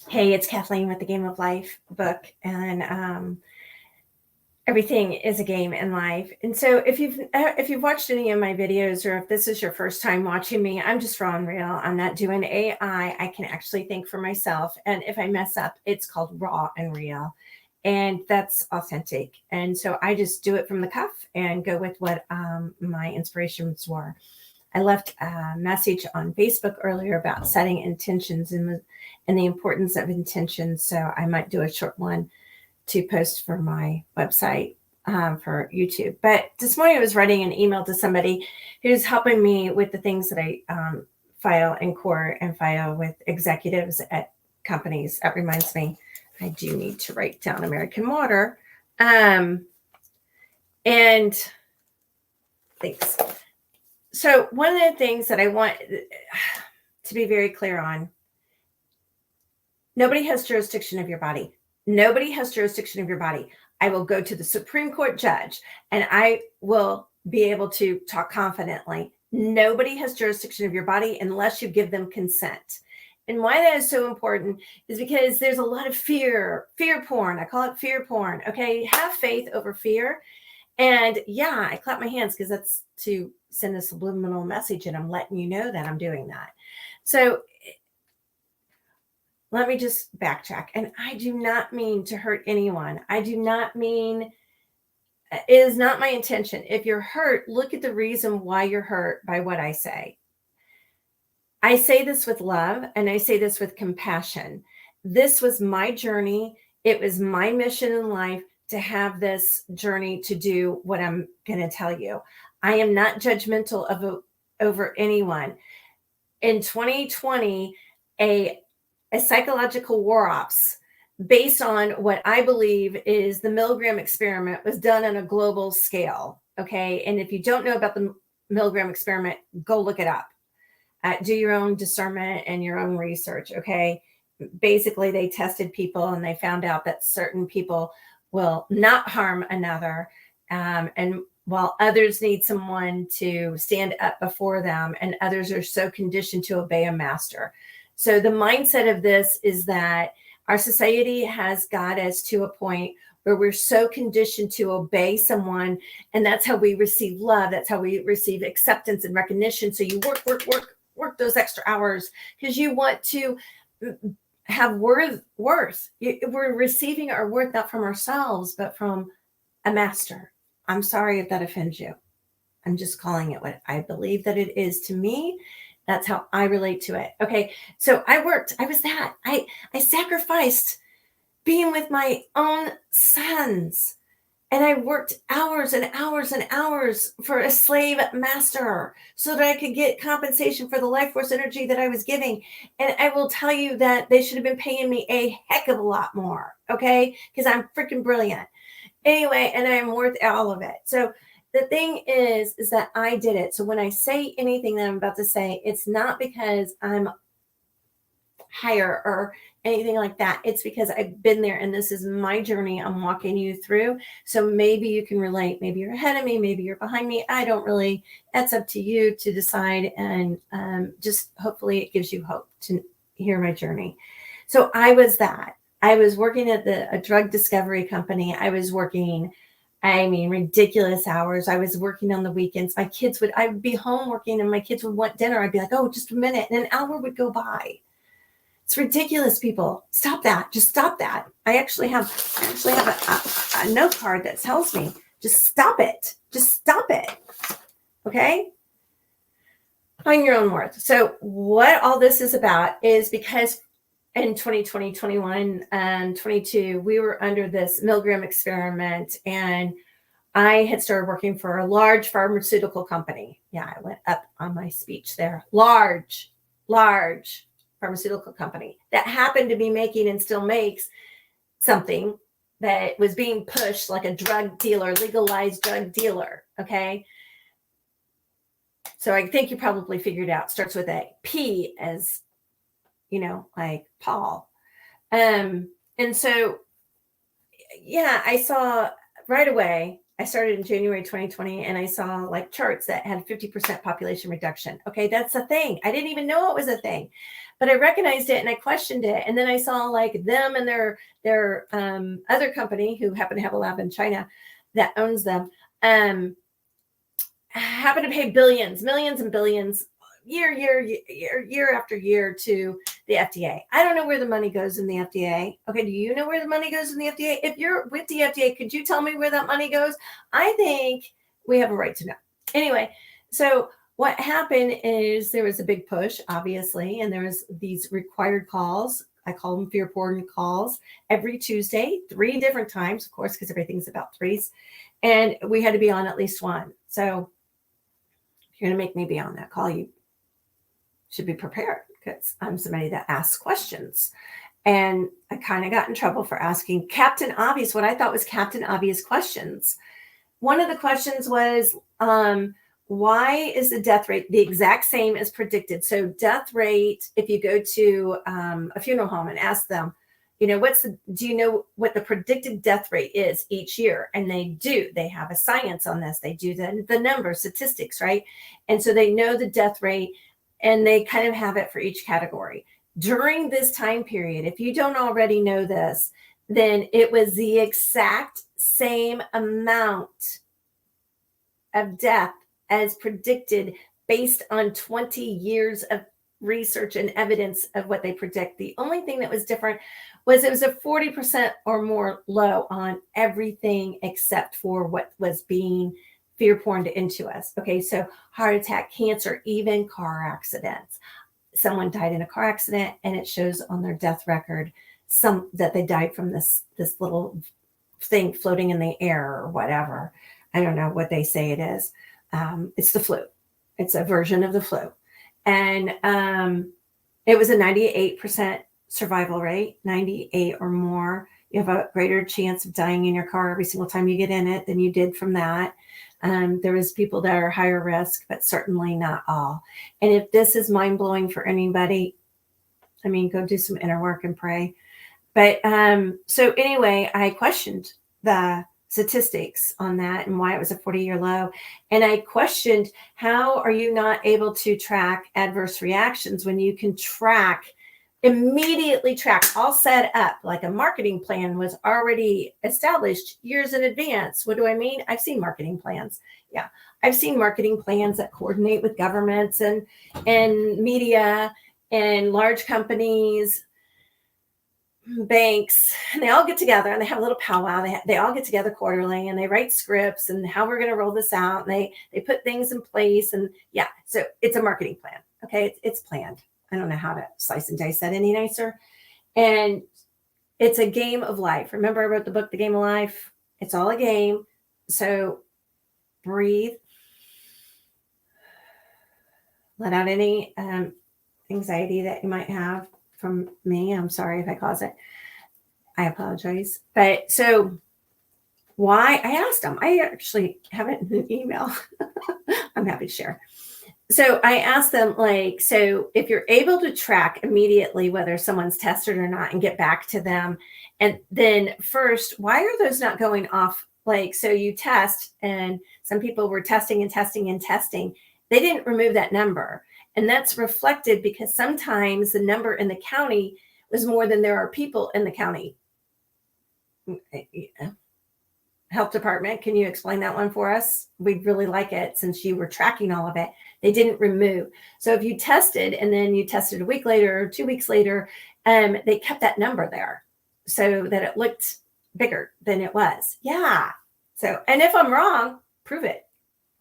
Hey, it's Kathleen with the Game of Life book, and everything is a game in life. And so, if you've watched any of my videos, or if this is your first time watching me, I'm just raw and real. I'm not doing AI. I can actually think for myself, and if I mess up, it's called raw and real, and that's authentic. And so I just do it from the cuff and go with what my inspirations were. I left a message on Facebook earlier about setting intentions and the importance of intentions. So I might do a short one to post for my website for YouTube. But this morning I was writing an email to somebody who's helping me with the things that I file in court and file with executives at companies. That reminds me, I do need to write down American Water. And thanks. So one of the things that I want to be very clear on, nobody has jurisdiction of your body. Nobody has jurisdiction of your body. I will go to the Supreme Court judge and I will be able to talk confidently. Nobody has jurisdiction of your body unless you give them consent. And why that is so important is because there's a lot of fear porn. I call it fear porn. Okay. Have faith over fear. And yeah, I clap my hands because that's to send a subliminal message, and I'm letting you know that I'm doing that. So let me just backtrack. And I do not mean to hurt anyone. I do not mean, it is not my intention. If you're hurt, look at the reason why you're hurt by what I say. I say this with love, and I say this with compassion. This was my journey. It was my mission in life to have this journey to do what I'm going to tell you. I am not judgmental over anyone. In 2020, a psychological war ops based on what I believe is the Milgram experiment was done on a global scale. Okay. And if you don't know about the Milgram experiment, go look it up. Do your own discernment and your own research. Okay. Basically, they tested people and they found out that certain people will not harm another. And while others need someone to stand up before them, and others are so conditioned to obey a master. So the mindset of this is that our society has got us to a point where we're so conditioned to obey someone, and that's how we receive love. That's how we receive acceptance and recognition. So you work those extra hours because you want to have worth. We're receiving our worth not from ourselves, but from a master. I'm sorry if that offends you. I'm just calling it what I believe that it is to me. That's how I relate to it. Okay. So I worked. I was that. I sacrificed being with my own sons. And I worked hours and hours and hours for a slave master so that I could get compensation for the life force energy that I was giving. And I will tell you that they should have been paying me a heck of a lot more. Okay. Because I'm freaking brilliant. Anyway, and I'm worth all of it. So the thing is that I did it. So when I say anything that I'm about to say, it's not because I'm higher or anything like that. It's because I've been there and this is my journey I'm walking you through. So maybe you can relate. Maybe you're ahead of me. Maybe you're behind me. I don't really, that's up to you to decide. And just hopefully it gives you hope to hear my journey. So I was that. I was working at a drug discovery company. I was working, ridiculous hours. I was working on the weekends. I would be home working and my kids would want dinner. I'd be like, oh, just a minute. And an hour would go by. It's ridiculous, people. Stop that. Just stop that. I actually have a note card that tells me, just stop it. Just stop it. Okay? Find your own worth. So what all this is about is because in 2020, 21, and 22, we were under this Milgram experiment, and I had started working for a large pharmaceutical company. Yeah, I went up on my speech there. Large pharmaceutical company that happened to be making and still makes something that was being pushed like a drug dealer, legalized drug dealer. Okay. So I think you probably figured out, starts with a P as, like Paul. And so, yeah, I saw right away, I started in January 2020 and I saw like charts that had 50% population reduction. Okay. That's a thing. I didn't even know it was a thing, but I recognized it and I questioned it. And then I saw like them and their other company who happened to have a lab in China that owns them, happen to pay billions, millions and billions year after year to the FDA. I don't know where the money goes in the FDA. Okay, do you know where the money goes in the FDA? If you're with the FDA, could you tell me where that money goes? I think we have a right to know. Anyway, so what happened is there was a big push, obviously, and there was these required calls. I call them fear porn calls every Tuesday, 3 different times, of course, because everything's about threes. And we had to be on at least one. So if you're going to make me be on that call, you should be prepared, because I'm somebody that asks questions. And I kind of got in trouble for asking Captain Obvious, what I thought was Captain Obvious questions. One of the questions was, why is the death rate the exact same as predicted? So death rate, if you go to a funeral home and ask them, do you know what the predicted death rate is each year? And they do. They have a science on this. They do the numbers, statistics, right? And so they know the death rate, and they kind of have it for each category. During this time period, if you don't already know this, then it was the exact same amount of death as predicted based on 20 years of research and evidence of what they predict. The only thing that was different was it was a 40% or more low on everything except for what was being fear porned into us. Okay, so heart attack, cancer, even car accidents. Someone died in a car accident and it shows on their death record that they died from this little thing floating in the air or whatever. I don't know what they say it is. It's the flu. It's a version of the flu. And it was a 98% survival rate, 98 or more. You have a greater chance of dying in your car every single time you get in it than you did from that. There is people that are higher risk, but certainly not all. And if this is mind-blowing for anybody, I mean, go do some inner work and pray. But so anyway, I questioned the statistics on that and why it was a 40-year low. And I questioned, how are you not able to track adverse reactions when you can immediately track, all set up, like a marketing plan was already established years in advance. What do I mean? I've seen marketing plans. Yeah, I've seen marketing plans that coordinate with governments and media and large companies, banks, and they all get together and they have a little powwow. They all get together quarterly and they write scripts and how we're going to roll this out. And they put things in place. And yeah, so it's a marketing plan. Okay, it's planned. I don't know how to slice and dice that any nicer. And it's a game of life. Remember, I wrote the book, The Game of Life. It's all a game. So breathe. Let out any anxiety that you might have from me. I'm sorry if I cause it. I apologize. But so why? I asked them. I actually have it in an email. I'm happy to share. So I asked them, so if you're able to track immediately whether someone's tested or not and get back to them, and then first, why are those not going off? So you test, and some people were testing and testing and testing. They didn't remove that number. And that's reflected because sometimes the number in the county was more than there are people in the county. Health department, can you explain that one for us? We'd really like it since you were tracking all of it. They didn't remove. So if you tested and then you tested a week later or 2 weeks later, they kept that number there so that it looked bigger than it was. Yeah. So, and if I'm wrong, prove it.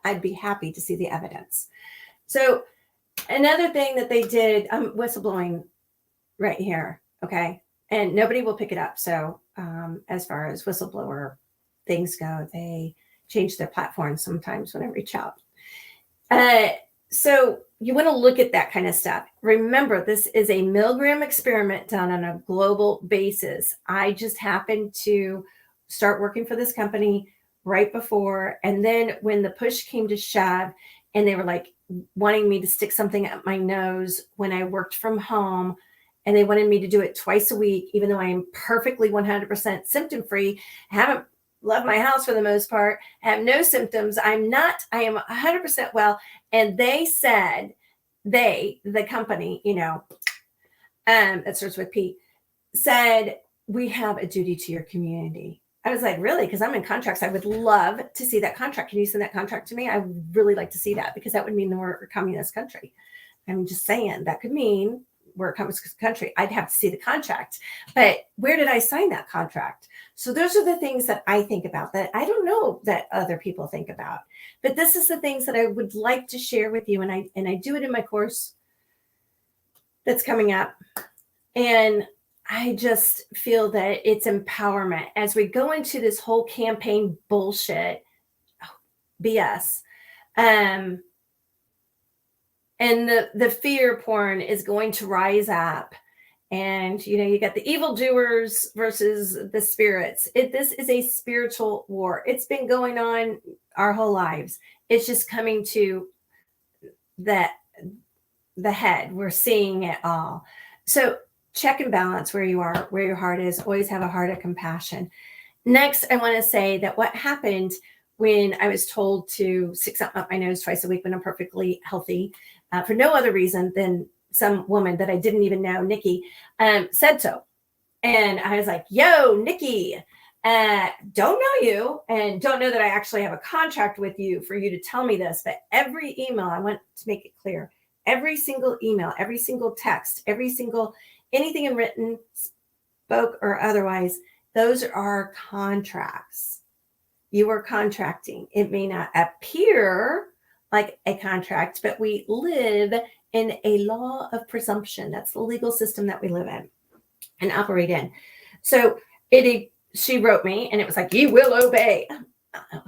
I'd be happy to see the evidence. So another thing that they did, I'm whistleblowing right here. Okay. And nobody will pick it up. So as far as whistleblower things go, they change their platform sometimes when I reach out. So you want to look at that kind of stuff. Remember, this is a milligram experiment done on a global basis. I just happened to start working for this company right before. And then when the push came to shove and they were wanting me to stick something up my nose when I worked from home, and they wanted me to do it twice a week, even though I am perfectly 100% symptom free, haven't left my house for the most part, have no symptoms. I am 100% well. And they said, the company, that starts with P, said, we have a duty to your community. I was like, really? Because I'm in contracts. I would love to see that contract. Can you send that contract to me? I would really like to see that, because that would mean that we're a communist country. I'm just saying that could mean we're a communist country. I'd have to see the contract. But where did I sign that contract? So those are the things that I think about that I don't know that other people think about. But this is the things that I would like to share with you. And I do it in my course that's coming up. And I just feel that it's empowerment as we go into this whole campaign bullshit, BS. And the fear porn is going to rise up. And, you got the evildoers versus the spirits. This is a spiritual war. It's been going on our whole lives. It's just coming to the head. We're seeing it all. So check and balance where you are, where your heart is. Always have a heart of compassion. Next, I want to say that what happened when I was told to stick something up my nose twice a week when I'm perfectly healthy, for no other reason than some woman that I didn't even know, Nikki, said so. And I was like, yo, Nikki, don't know you and don't know that I actually have a contract with you for you to tell me this. But every email, I want to make it clear, every single email, every single text, every single anything in written, spoke or otherwise, those are contracts. You are contracting. It may not appear like a contract, but we live in a law of presumption. That's the legal system that we live in and operate in. So she wrote me and it was like, you will obey.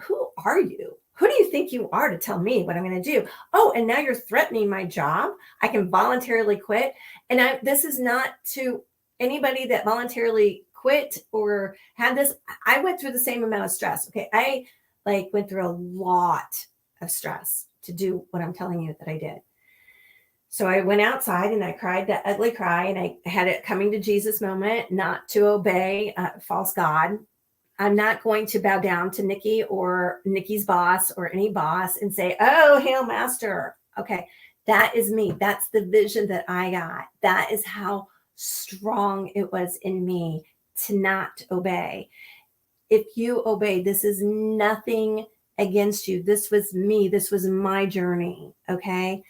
Who are you? Who do you think you are to tell me what I'm going to do? Oh, and now you're threatening my job. I can voluntarily quit. And this is not to anybody that voluntarily quit or had this. I went through the same amount of stress. Okay. I went through a lot of stress to do what I'm telling you that I did. So I went outside and I cried that ugly cry, and I had a coming to Jesus moment, not to obey false God. I'm not going to bow down to Nikki or Nikki's boss or any boss and say, oh, hail master. Okay. That is me. That's the vision that I got. That is how strong it was in me to not obey. If you obey, this is nothing against you. This was me. This was my journey. Okay.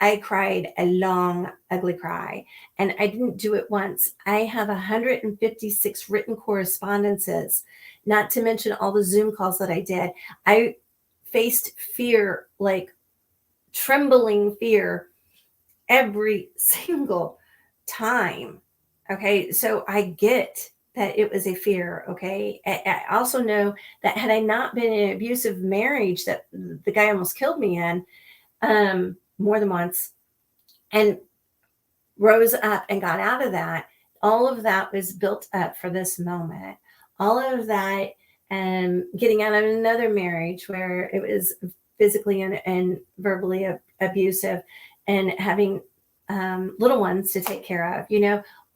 I cried a long, ugly cry, and I didn't do it once. I have 156 written correspondences, not to mention all the Zoom calls that I did. I faced fear, like trembling fear, every single time. Okay. So I get that it was a fear. Okay. I also know that had I not been in an abusive marriage that the guy almost killed me in, more than once, and rose up and got out of that, all of that was built up for this moment. All of that, getting out of another marriage where it was physically and verbally abusive, and having little ones to take care of,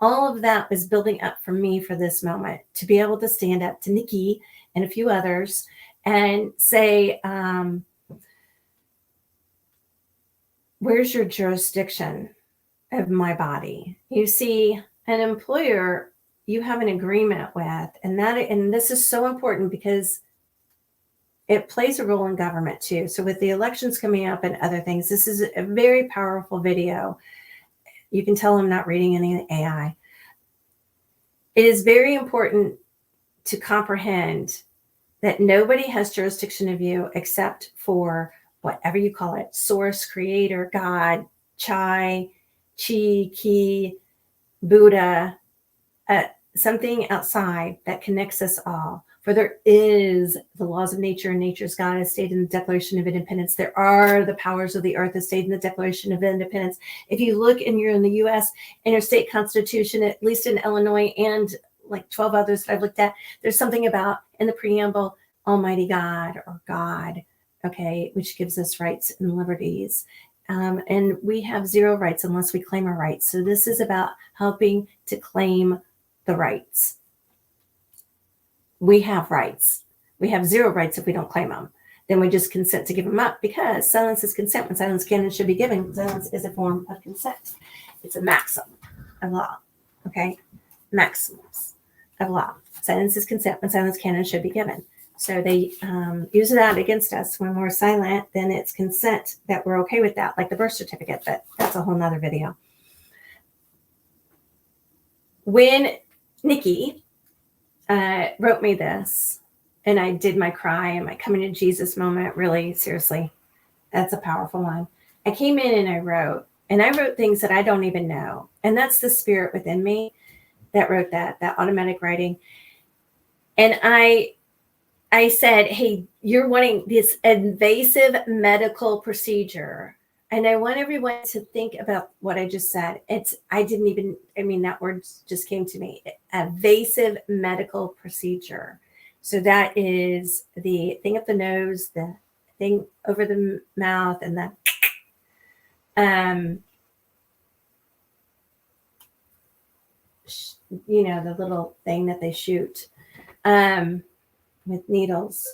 all of that was building up for me for this moment to be able to stand up to Nikki and a few others and say, where's your jurisdiction of my body? You see, an employer you have an agreement with, and this is so important because it plays a role in government too. So with the elections coming up and other things, this is a very powerful video. You can tell I'm not reading any AI. It is very important to comprehend that nobody has jurisdiction of you except for whatever you call it, source, creator, God, Chai, Chi, Ki, Buddha, something outside that connects us all. For there is the laws of nature, and nature's God as stated in the Declaration of Independence. There are the powers of the earth as stated in the Declaration of Independence. If you look and you're in the U.S. in your state constitution, at least in Illinois and like 12 others that I've looked at, there's something about in the preamble, Almighty God or God, okay, which gives us rights and liberties. And we have zero rights unless we claim our rights. So this is about helping to claim the rights. We have rights. We have zero rights if we don't claim them. Then we just consent to give them up, because silence is consent. When silence can and should be given, silence is a form of consent. It's a maxim. of law. Okay. Maxims of law. Silence is consent when silence can and should be given. So they use that against us when we're silent. Then it's consent that we're okay with that, like the birth certificate. But that's a whole nother video. When Nikki wrote me this, and I did my cry and my coming to Jesus moment, really seriously, that's a powerful one. I came in and I wrote things that I don't even know. And that's the spirit within me that wrote that automatic writing. And I said, hey, you're wanting this invasive medical procedure. And I want everyone to think about what I just said. That word just came to me. Invasive medical procedure. So that is the thing up the nose, the thing over the mouth, and the the little thing that they shoot with needles.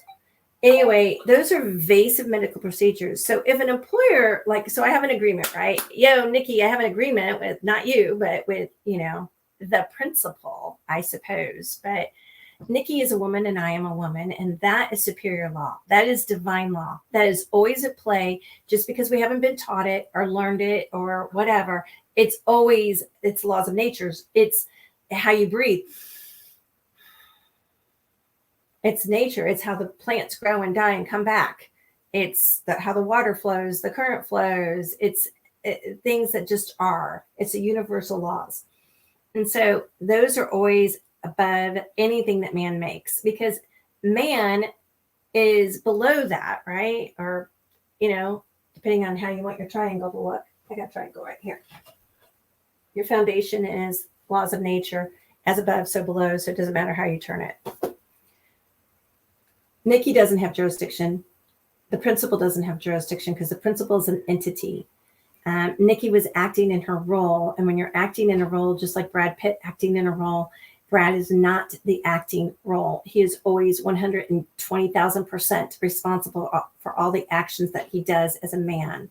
Anyway, those are invasive medical procedures. So if an employer, so I have an agreement, right? Yo, Nikki, I have an agreement with, not you, but with, the principal, I suppose. But Nikki is a woman and I am a woman, and that is superior law. That is divine law. That is always at play. Just because we haven't been taught it or learned it or whatever, it's laws of nature. It's how you breathe. It's nature. It's how the plants grow and die and come back. It's how the water flows, the current flows. It's things that just are. It's the universal laws. And so those are always above anything that man makes, because man is below that, right? Or, depending on how you want your triangle to look. I got a triangle right here. Your foundation is laws of nature, as above, so below. So it doesn't matter how you turn it. Nikki doesn't have jurisdiction. The principal doesn't have jurisdiction because the principal is an entity. Nikki was acting in her role. And when you're acting in a role, just like Brad Pitt acting in a role, Brad is not the acting role. He is always 120,000% responsible for all the actions that he does as a man.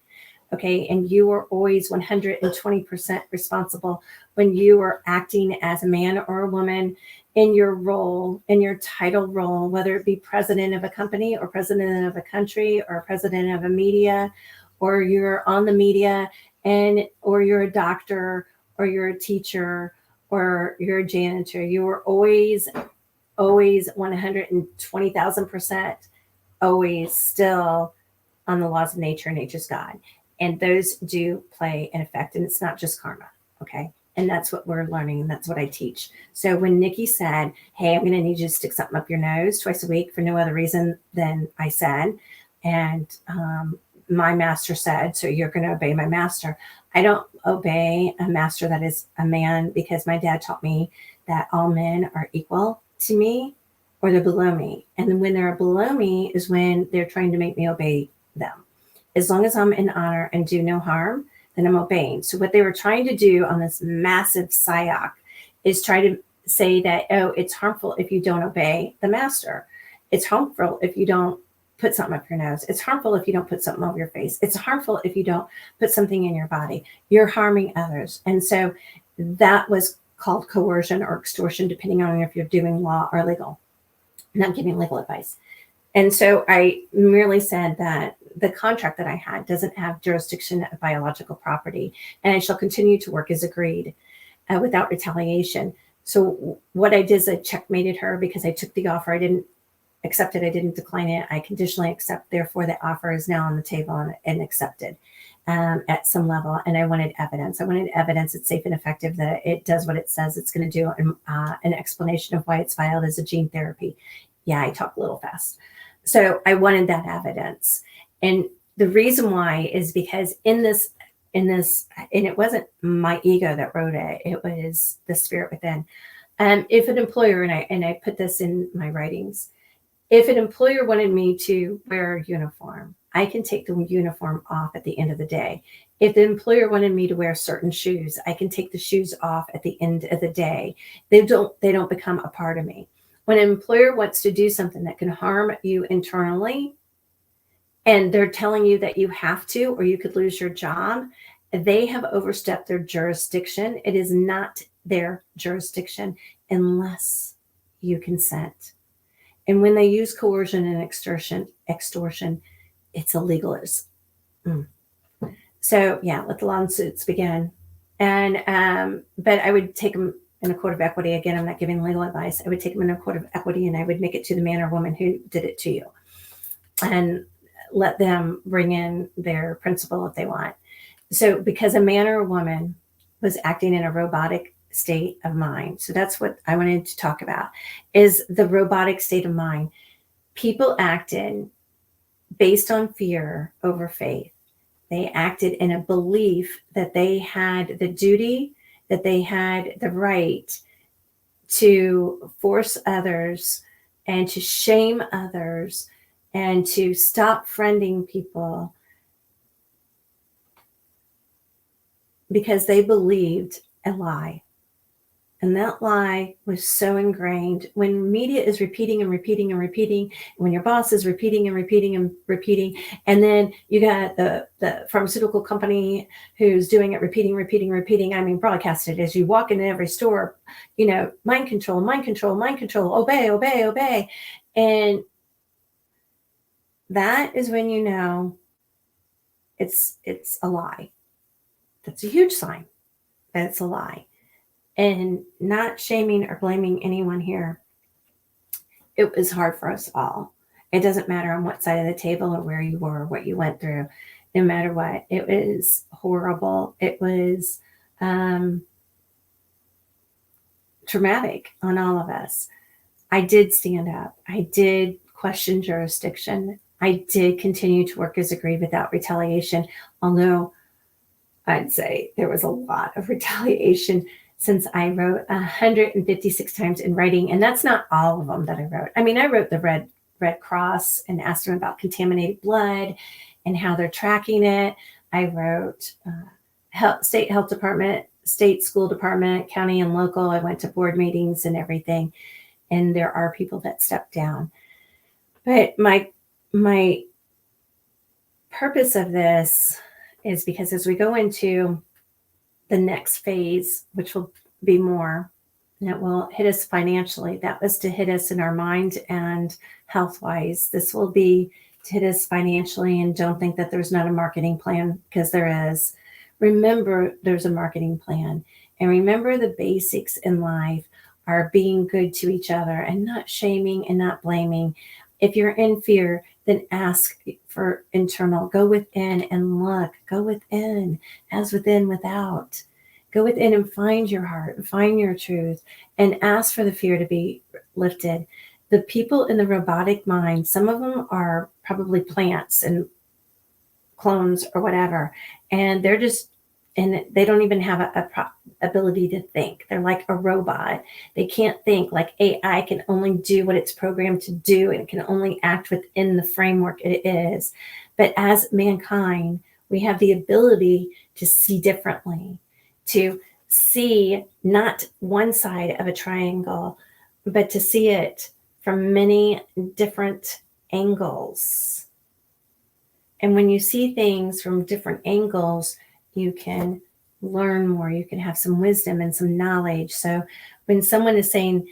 Okay. And you are always 120% responsible when you are acting as a man or a woman in your role, in your title role, whether it be president of a company or president of a country or president of a media, or you're on the media or you're a doctor or you're a teacher or you're a janitor. You are always 120,000% always still on the laws of nature. Nature's God. And those do play an effect. And it's not just karma. Okay. And that's what we're learning. And that's what I teach. So when Nikki said, hey, I'm going to need you to stick something up your nose twice a week for no other reason than I said, and my master said, so you're going to obey my master. I don't obey a master that is a man, because my dad taught me that all men are equal to me or they're below me. And then when they're below me is when they're trying to make me obey them. As long as I'm in honor and do no harm, then I'm obeying. So what they were trying to do on this massive psyop is try to say that, it's harmful if you don't obey the master. It's harmful if you don't put something up your nose. It's harmful if you don't put something over your face. It's harmful if you don't put something in your body. You're harming others. And so that was called coercion or extortion, depending on if you're doing law or legal. I'm not giving legal advice. And so I merely said that the contract that I had doesn't have jurisdiction of biological property, and I shall continue to work as agreed without retaliation. So what I did is I checkmated her because I took the offer. I didn't accept it. I didn't decline it. I conditionally accept. Therefore, the offer is now on the table and accepted at some level. And I wanted evidence. I wanted evidence it's safe and effective, that it does what it says it's going to do, and an explanation of why it's filed as a gene therapy. Yeah, I talk a little fast. So I wanted that evidence. And the reason why is because in this, and it wasn't my ego that wrote it, it was the spirit within. If an employer, and I put this in my writings, if an employer wanted me to wear a uniform, I can take the uniform off at the end of the day. If the employer wanted me to wear certain shoes, I can take the shoes off at the end of the day. They don't become a part of me. When an employer wants to do something that can harm you internally, and they're telling you that you have to, or you could lose your job, they have overstepped their jurisdiction. It is not their jurisdiction unless you consent. And when they use coercion and extortion, it's illegal. So yeah, let the lawsuits begin. And but I would take them in a court of equity. Again, I'm not giving legal advice. I would take them in a court of equity, and I would make it to the man or woman who did it to you, and let them bring in their principal if they want. So because a man or a woman was acting in a robotic state of mind. So that's what I wanted to talk about, is the robotic state of mind. People acted based on fear over faith. They acted in a belief that they had the duty, that they had the right to force others and to shame others and to stop friending people because they believed a lie. And that lie was so ingrained. When media is repeating and repeating and repeating, when your boss is repeating and repeating and repeating, and then you got the pharmaceutical company who's doing it, repeating, I mean, broadcasted as you walk into every store, mind control, obey. And that is when you know it's a lie. That's a huge sign that it's a lie. And not shaming or blaming anyone here. It was hard for us all. It doesn't matter on what side of the table or where you were or what you went through. No matter what, it was horrible. It was traumatic on all of us. I did stand up. I did question jurisdiction. I did continue to work as a grieve without retaliation, although I'd say there was a lot of retaliation since I wrote 156 times in writing. And that's not all of them that I wrote. I mean, I wrote the Red Cross and asked them about contaminated blood and how they're tracking it. I wrote state health department, state school department, county and local. I went to board meetings and everything. And there are people that step down. But my purpose of this is because as we go into the next phase, which will be more, and it will hit us financially. That was to hit us in our mind and health-wise. This will be to hit us financially, and don't think that there's not a marketing plan, because there is. Remember, there's a marketing plan. And remember, the basics in life are being good to each other and not shaming and not blaming. If you're in fear, then ask for internal. Go within and look. Go within, as within, without. Go within and find your heart, find your truth, and ask for the fear to be lifted. The people in the robotic mind, some of them are probably plants and clones or whatever, and they're just, and they don't even have a ability to think. They're like a robot. They can't think. Like AI can only do what it's programmed to do, and it can only act within the framework it is. But as mankind, we have the ability to see differently, to see not one side of a triangle, but to see it from many different angles. And when you see things from different angles, you can learn more. You can have some wisdom and some knowledge. So when someone is saying,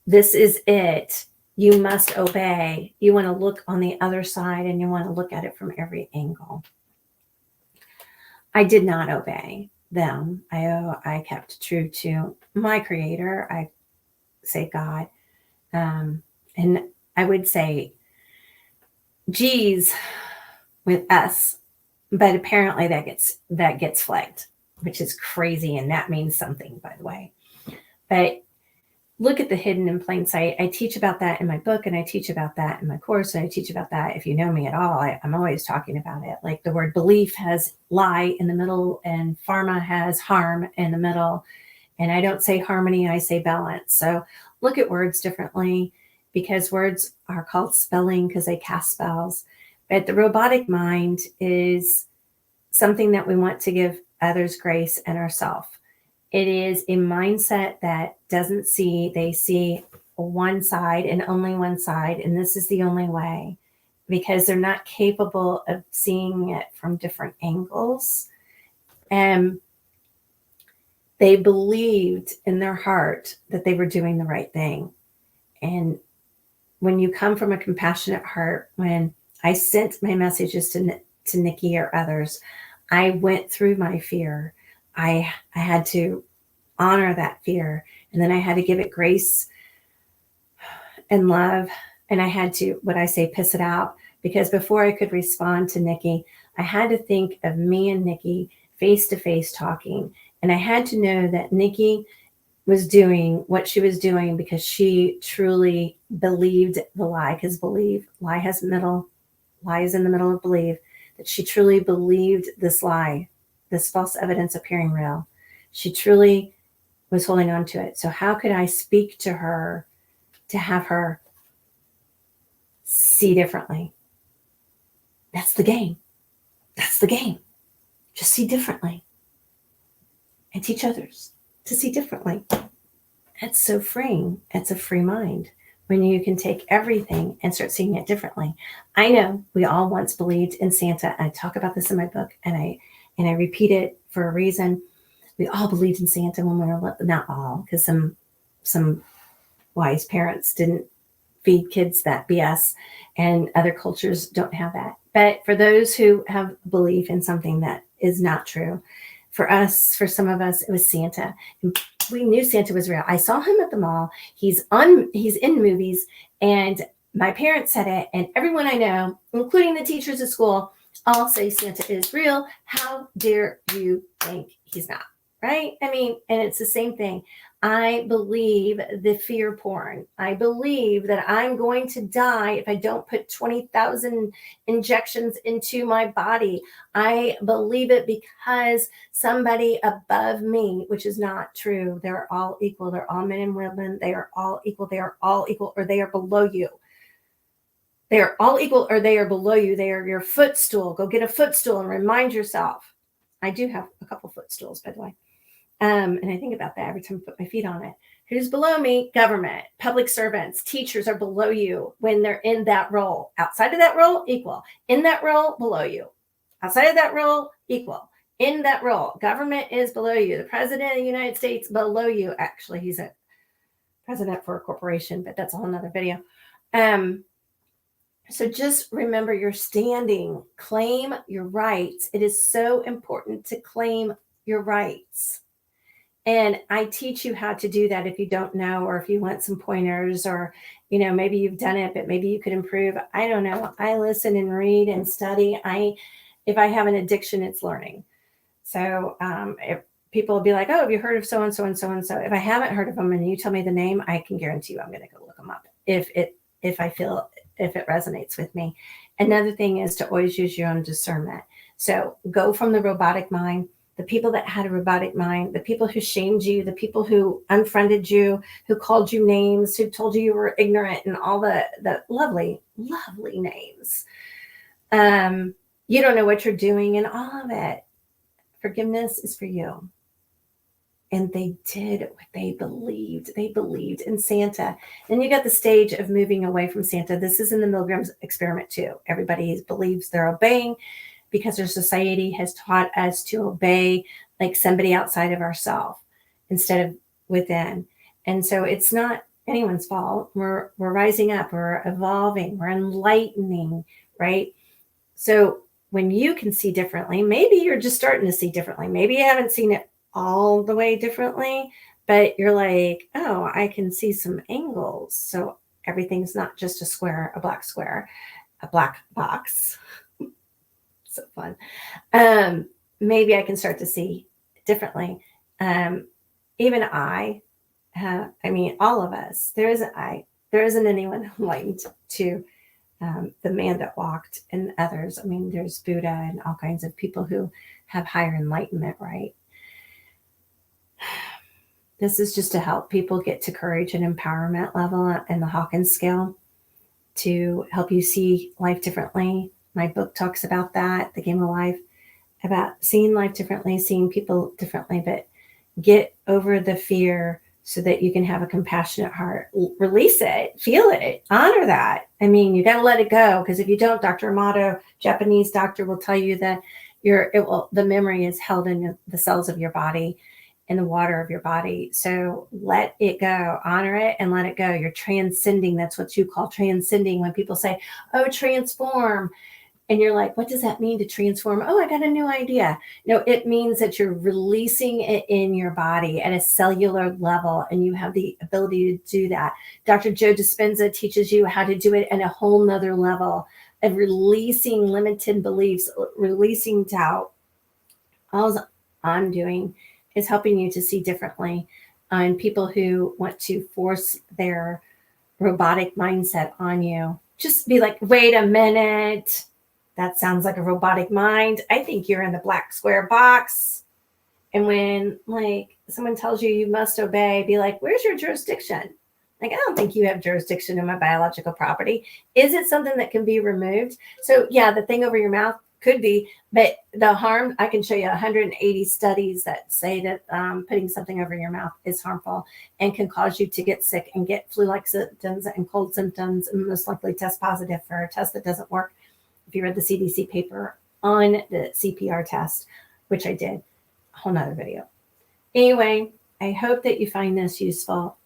this is it, you must obey, you want to look on the other side and you want to look at it from every angle. I did not obey them. I kept true to my creator. I say God. And I would say, geez, with us. But apparently that gets flagged, which is crazy. And that means something, by the way. But look at the hidden in plain sight. I teach about that in my book, and I teach about that in my course. And I teach about that. If you know me at all, I'm always talking about it. Like the word belief has lie in the middle, and pharma has harm in the middle. And I don't say harmony, I say balance. So look at words differently, because words are called spelling because they cast spells. But the robotic mind is something that we want to give others grace and ourselves. It is a mindset that doesn't see, they see one side and only one side, and this is the only way, because they're not capable of seeing it from different angles. And they believed in their heart that they were doing the right thing. And when you come from a compassionate heart, when I sent my messages to Nikki or others, I went through my fear. I had to honor that fear, and then I had to give it grace and love, and I had to, what I say, piss it out, because before I could respond to Nikki, I had to think of me and Nikki face to face talking, and I had to know that Nikki was doing what she was doing because she truly believed the lie, because lie is in the middle of believe, that she truly believed this lie, this false evidence appearing real. She truly was holding on to it. So how could I speak to her to have her see differently? That's the game. That's the game. Just see differently and teach others to see differently. That's so freeing. It's a free mind when you can take everything and start seeing it differently. I know we all once believed in Santa. I talk about this in my book, and I repeat it for a reason. We all believed in Santa when we were not all, because some wise parents didn't feed kids that BS, and other cultures don't have that. But for those who have belief in something that is not true, for us, for some of us, it was Santa. And we knew Santa was real. I saw him at the mall. He's in movies, and my parents said it, and everyone I know, including the teachers at school, all say Santa is real. How dare you think he's not? Right? I mean, and it's the same thing. I believe the fear porn. I believe that I'm going to die if I don't put 20,000 injections into my body. I believe it because somebody above me, which is not true. They're all equal. They're all men and women. They are all equal. They are all equal, or they are below you. They are all equal, or they are below you. They are your footstool. Go get a footstool and remind yourself. I do have a couple footstools, by the way. And I think about that every time I put my feet on it. Who's below me? Government, public servants, teachers are below you when they're in that role. Outside of that role, equal. In that role, below you. Outside of that role, equal. In that role, government is below you. The president of the United States, below you. Actually, he's a president for a corporation, but that's a whole nother video. So just remember your standing. Claim your rights. It is so important to claim your rights. And I teach you how to do that if you don't know, or if you want some pointers, or, maybe you've done it, but maybe you could improve. I don't know. I listen and read and study. If I have an addiction, it's learning. So if people will be like, oh, have you heard of so-and-so and so-and-so? If I haven't heard of them and you tell me the name, I can guarantee you I'm going to go look them up if it resonates with me. Another thing is to always use your own discernment. So go from the robotic mind. The people that had a robotic mind, the people who shamed you, the people who unfriended you, who called you names, who told you were ignorant, and all the lovely, lovely names. You don't know what you're doing, and all of it. Forgiveness is for you. And they did what they believed. They believed in Santa. Then you got the stage of moving away from Santa. This is in the Milgram's experiment too. Everybody believes they're obeying, because our society has taught us to obey like somebody outside of ourselves instead of within. And so it's not anyone's fault. We're rising up, we're evolving, we're enlightening, right? So when you can see differently, maybe you're just starting to see differently. Maybe you haven't seen it all the way differently, but you're like, oh, I can see some angles. So everything's not just a square, a black square, a black box. So fun. Maybe I can start to see differently. Even all of us, there isn't anyone enlightened to the man that walked and others. I mean, there's Buddha and all kinds of people who have higher enlightenment, right? This is just to help people get to courage and empowerment level and the Hawkins scale, to help you see life differently. My book talks about that, The Game of Life, about seeing life differently, seeing people differently, but get over the fear so that you can have a compassionate heart. Release it, feel it, honor that. I mean, you got to let it go, because if you don't, Dr. Amato, Japanese doctor, will tell you that the memory is held in the cells of your body, in the water of your body. So let it go, honor it and let it go. You're transcending. That's what you call transcending. When people say, oh, transform. And you're like, what does that mean to transform? Oh, I got a new idea. No, it means that you're releasing it in your body at a cellular level, and you have the ability to do that. Dr. Joe Dispenza teaches you how to do it at a whole nother level of releasing limited beliefs, releasing doubt. All I'm doing is helping you to see differently. And people who want to force their robotic mindset on you, just be like, wait a minute. That sounds like a robotic mind. I think you're in the black square box. And when like someone tells you you must obey, be like, where's your jurisdiction? Like, I don't think you have jurisdiction in my biological property. Is it something that can be removed? So yeah, the thing over your mouth could be, but the harm, I can show you 180 studies that say that putting something over your mouth is harmful and can cause you to get sick and get flu-like symptoms and cold symptoms, and most likely test positive for a test that doesn't work. If you read the CDC paper on the CPR test, which I did, a whole nother video. Anyway, I hope that you find this useful.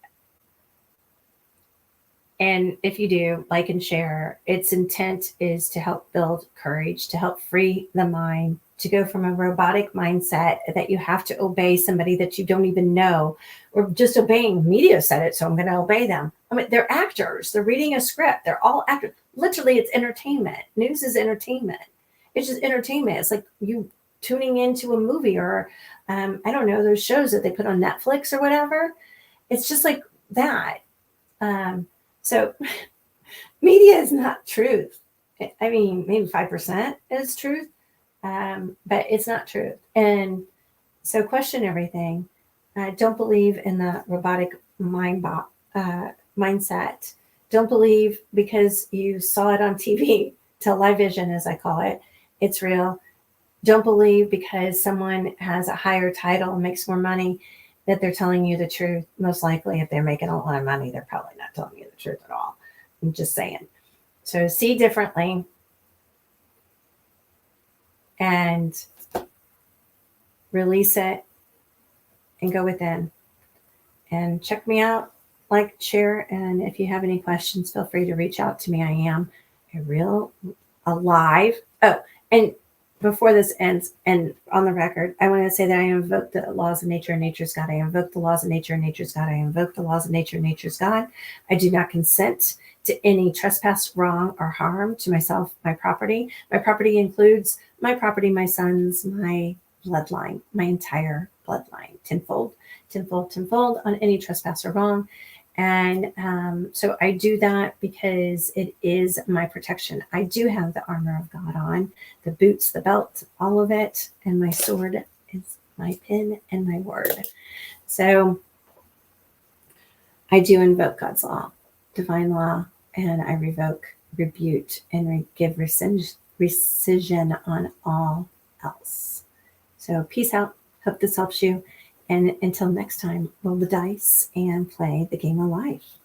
And if you do, like and share. Its intent is to help build courage, to help free the mind, to go from a robotic mindset that you have to obey somebody that you don't even know, or just obeying. Media said it, so I'm going to obey them. I mean, they're actors. They're reading a script. They're all actors. Literally, it's entertainment. News is entertainment. It's just entertainment. It's like you tuning into a movie, or I don't know, those shows that they put on Netflix or whatever. It's just like that. So media is not truth. I mean, maybe 5% is truth, but it's not truth. And so question everything. Don't believe in the robotic mindset. Don't believe because you saw it on TV, television as I call it, it's real. Don't believe because someone has a higher title and makes more money that they're telling you the truth. Most likely, if they're making a lot of money, they're probably not telling you the truth at all. I'm just saying. So see differently and release it and go within. And check me out, like, share, and if you have any questions, feel free to reach out to me. I am alive. Oh, and before this ends, and on the record, I want to say that I invoke the laws of nature and nature's God. I invoke the laws of nature and nature's God. I invoke the laws of nature and nature's God. I do not consent to any trespass, wrong, or harm to myself, my property. My property includes my property, my sons, my bloodline, my entire bloodline, tenfold on any trespass or wrong. And so I do that because it is my protection. I do have the armor of God on, the boots, the belt, all of it. And my sword is my pen and my word. So I do invoke God's law, divine law, and I revoke, rebuke, and give rescission on all else. So peace out. Hope this helps you. And until next time, roll the dice and play the game of life.